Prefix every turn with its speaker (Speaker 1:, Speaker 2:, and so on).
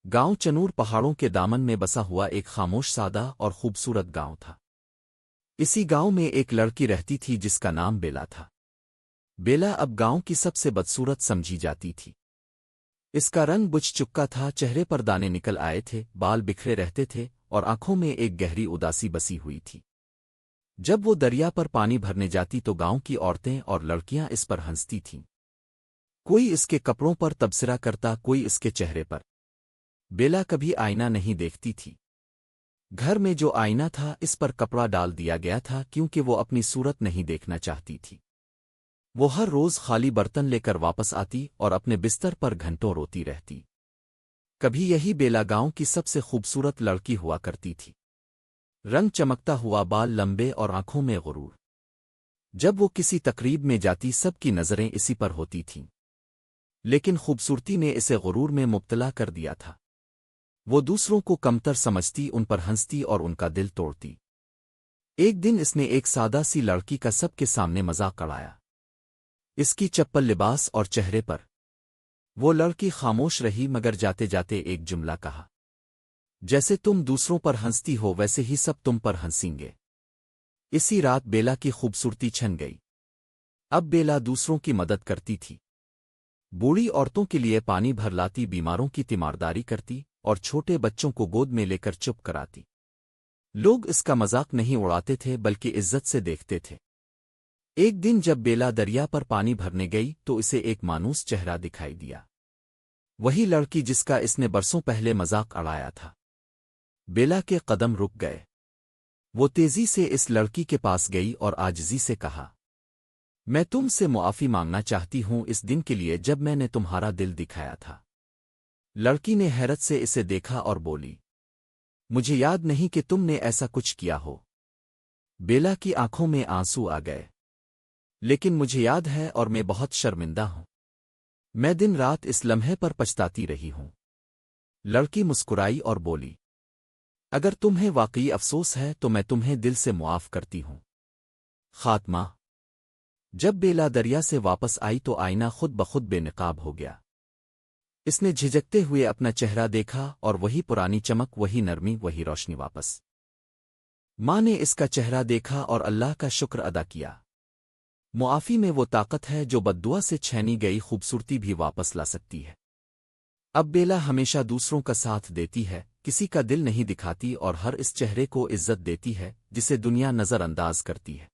Speaker 1: गांव चनूर पहाड़ों के दामन में बसा हुआ एक खामोश सादा और खूबसूरत गांव था। इसी गांव में एक लड़की रहती थी जिसका नाम बेला था। बेला अब गांव की सबसे बदसूरत समझी जाती थी। इसका रंग बुझ चुका था, चेहरे पर दाने निकल आए थे, बाल बिखरे रहते थे और आंखों में एक गहरी उदासी बसी हुई थी। जब वो दरिया पर पानी भरने जाती तो गांव की औरतें और लड़कियां इस पर हंसती थीं। कोई इसके कपड़ों पर तबसरा करता, कोई इसके चेहरे पर। बेला कभी आईना नहीं देखती थी। घर में जो आईना था इस पर कपड़ा डाल दिया गया था क्योंकि वो अपनी सूरत नहीं देखना चाहती थी। वो हर रोज खाली बर्तन लेकर वापस आती और अपने बिस्तर पर घंटों रोती रहती। कभी यही बेला गांव की सबसे खूबसूरत लड़की हुआ करती थी। रंग चमकता हुआ बाल लंबे और आंखों में गुरूर। जब वो किसी तकरीब में जाती सबकी नजरें इसी पर होती थीं। लेकिन खूबसूरती ने इसे गुरूर में मुब्तला कर दिया था। वो दूसरों को कमतर समझती, उन पर हंसती और उनका दिल तोड़ती। एक दिन इसने एक सादा सी लड़की का सबके सामने मजाक उड़ाया। इसकी चप्पल, लिबास और चेहरे पर। वो लड़की खामोश रही मगर जाते जाते एक जुमला कहा, जैसे तुम दूसरों पर हंसती हो वैसे ही सब तुम पर हंसेंगे। इसी रात बेला की खूबसूरती छन गई। अब बेला दूसरों की मदद करती थी। बूढ़ी औरतों के लिए पानी भर लाती, बीमारों की तीमारदारी करती और छोटे बच्चों को गोद में लेकर चुप कराती। लोग इसका मजाक नहीं उड़ाते थे बल्कि इज्जत से देखते थे। एक दिन जब बेला दरिया पर पानी भरने गई तो इसे एक मानूस चेहरा दिखाई दिया। वही लड़की जिसका इसने बरसों पहले मजाक उड़ाया था। बेला के कदम रुक गए। वो तेजी से इस लड़की के पास गई और आजिज़ी से कहा, मैं तुमसे मुआफ़ी मांगना चाहती हूं इस दिन के लिए जब मैंने तुम्हारा दिल दिखाया था। लड़की ने हैरत से इसे देखा और बोली, मुझे याद नहीं कि तुमने ऐसा कुछ किया हो। बेला की आंखों में आंसू आ गए। लेकिन मुझे याद है और मैं बहुत शर्मिंदा हूं। मैं दिन रात इस लम्हे पर पछताती रही हूं। लड़की मुस्कुराई और बोली, अगर तुम्हें वाकई अफसोस है तो मैं तुम्हें दिल से मुआफ करती हूं। खात्मा। जब बेला दरिया से वापस आई तो आईना खुद बखुद बेनकाब हो गया। इसने झिझकते हुए अपना चेहरा देखा और वही पुरानी चमक, वही नरमी, वही रोशनी वापस। माँ ने इसका चेहरा देखा और अल्लाह का शुक्र अदा किया। मुआफ़ी में वो ताकत है जो बद्दुआ से छीनी गई खूबसूरती भी वापस ला सकती है। अब बेला हमेशा दूसरों का साथ देती है, किसी का दिल नहीं दिखाती और हर इस चेहरे को इज्जत देती है जिसे दुनिया नज़रअंदाज करती है।